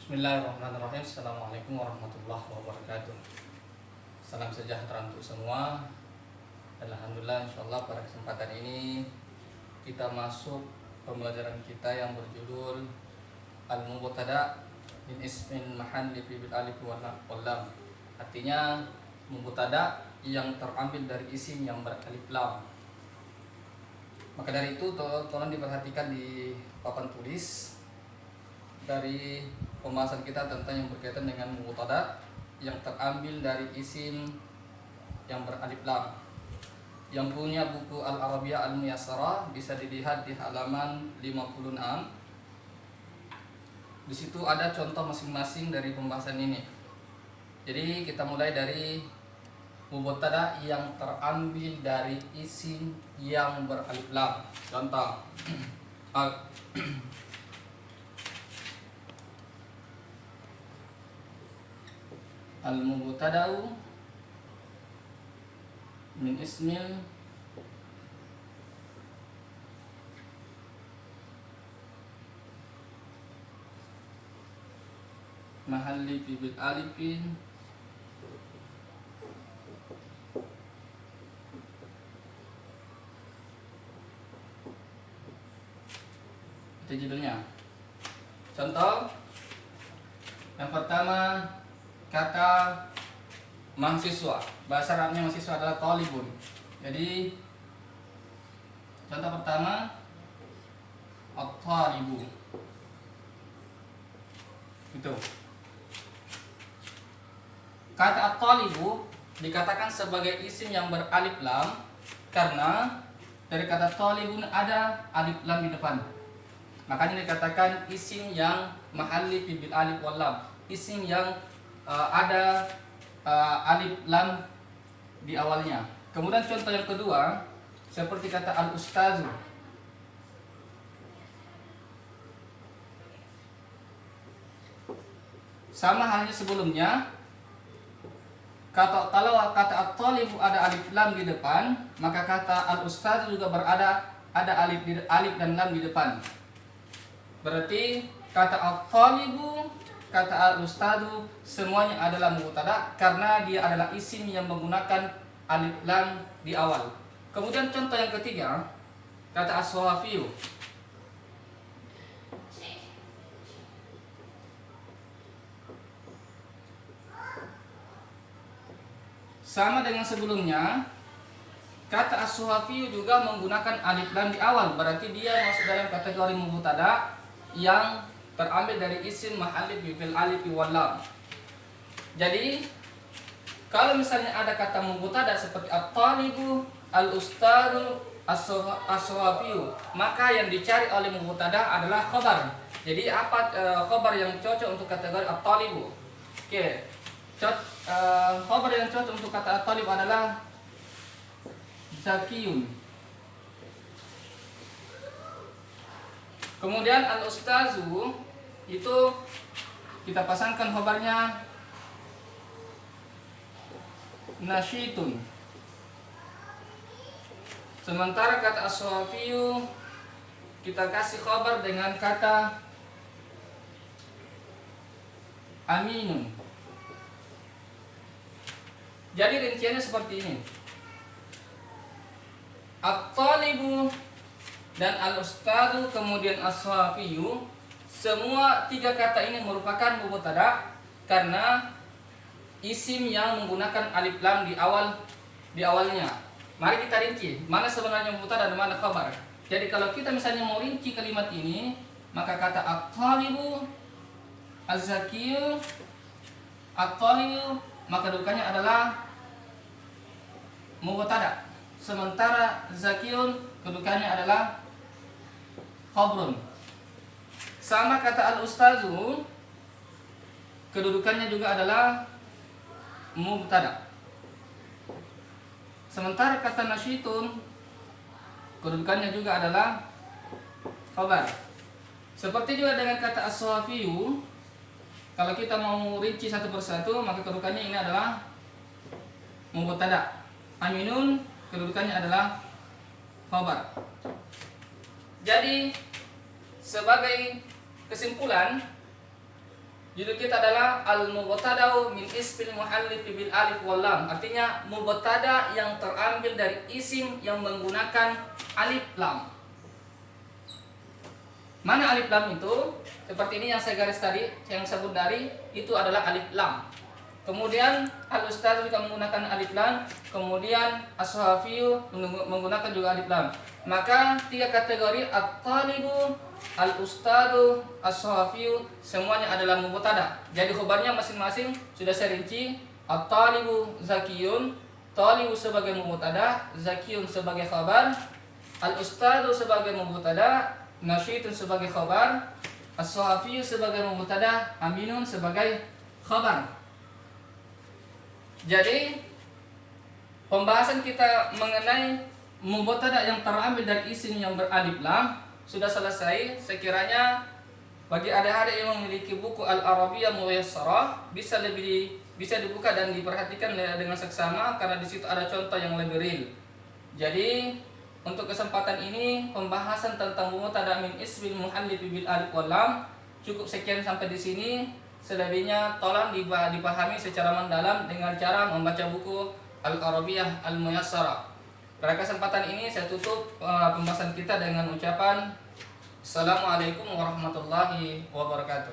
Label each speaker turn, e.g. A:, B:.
A: Bismillahirrahmanirrahim. Assalamualaikum warahmatullahi wabarakatuh. Salam sejahtera untuk semua. Alhamdulillah, insyaallah pada kesempatan ini kita masuk pembelajaran kita yang berjudul Al-Mubtada' min ismin mahalli fi bil alif wal lam. Artinya mubtada' yang terambil dari isim yang beralif lam. Maka dari itu tolong diperhatikan di papan tulis dari pembahasan kita tentang yang berkaitan dengan mubtada' yang terambil dari isim yang beralif lam. Yang punya buku Al-Arabiyah Al-Muyassarah bisa dilihat di halaman 56. Di situ ada contoh masing-masing dari pembahasan ini. Jadi kita mulai dari mubtada' yang terambil dari isim yang beralif lam. Contoh Al-mubtada'u min ismil mahalli fi bil alifin itu judulnya. Contoh yang pertama, kata mahasiswa. Bahasa Arabnya mahasiswa adalah talibun. Jadi contoh pertama, at-talibu. Itu. Kata at-talibu dikatakan sebagai isim yang beralif lam karena dari kata talibun ada alif lam di depan. Makanya dikatakan isim yang mahalli fi bil alif wal lam. Isim yang ada alif lam di awalnya. Kemudian contoh yang kedua, seperti kata al-ustazu. Sama halnya sebelumnya, kalau kata at-talibu ada alif lam di depan, maka kata al-ustazu juga ada alif dan lam di depan. Berarti kata at-talibu, kata al-ustadu semuanya adalah mubtada' karena dia adalah isim yang menggunakan alif lam di awal. Kemudian contoh yang ketiga, kata as-sawafiyu. Sama dengan sebelumnya, kata as-sawafiyu juga menggunakan alif lam di awal, berarti dia masuk dalam kategori mubtada' yang terambil dari isim mahalli bil alif wal lam. Jadi kalau misalnya ada kata mubtada' seperti at-talibu, al-ustadu, as-sawafiyu, maka yang dicari oleh mubtada' adalah khabar. Jadi apa khabar yang cocok untuk kategori at-talibu? Oke. Khabar yang cocok untuk kata at-talib adalah zakiyun. Kemudian al-ustazu itu kita pasangkan khabarnya nasyitun. Sementara kata as-sawafiyu kita kasih khabar dengan kata aminun. Jadi rinciannya seperti ini. At-talibu dan al-ustadu kemudian as-sawafiyu, semua tiga kata ini merupakan mubtada' karena isim yang menggunakan alif lam di awalnya. Mari kita rinci mana sebenarnya mubtada' dan mana khabar. Jadi kalau kita misalnya mau rinci kalimat ini, maka kata at-talibu, az-zakiyu, at-talibu, maka kedudukannya adalah mubtada'. Sementara zakiyun kedudukannya adalah khabrun. Sama kata al-ustazu, kedudukannya juga adalah mubtada'. Sementara kata nasyitun, kedudukannya juga adalah khabar. Seperti juga dengan kata as-sawafiyu, kalau kita mau rinci satu persatu, maka kedudukannya ini adalah mubtada'. Aminun kedudukannya adalah khabar. Jadi sebagai kesimpulan, Judul kita adalah Al-Mubtada'u min ismil muhallif bil alif wal lam. Artinya mubtada yang terambil dari isim yang menggunakan alif lam. Mana alif lam itu? Seperti ini yang saya garis tadi, yang sebut dari itu adalah alif lam. Kemudian al-ustadz juga menggunakan alif lam, kemudian as-sahafiyu menggunakan juga alif lam. Maka 3 kategori at-talibu, al-ustadu, as-sahafiyu semuanya adalah mubtada. Jadi khabarnya masing-masing sudah saya rinci. At-talibu zakiyun, talibu sebagai mubtada, zakiyun sebagai khabar, al-ustadu sebagai mubtada, nasyitun sebagai khabar, as-sahafiyu sebagai mubtada, aminun sebagai khabar. Jadi pembahasan kita mengenai mubtada yang terambil dari isim yang beralif lam sudah selesai. Sekiranya bagi adik-adik yang memiliki buku Al-Arabiyah Muyassarah bisa dibuka dan diperhatikan dengan seksama karena di situ ada contoh yang lebih real. Jadi untuk kesempatan ini pembahasan tentang mubtada min ismil muhallif bil alif wal lam cukup sekian sampai di sini. Selebihnya tolong dipahami secara mendalam dengan cara membaca buku Al-Arabiyah Al-Muyassarah. Pada kesempatan ini saya tutup pembahasan kita dengan ucapan Assalamualaikum warahmatullahi wabarakatuh.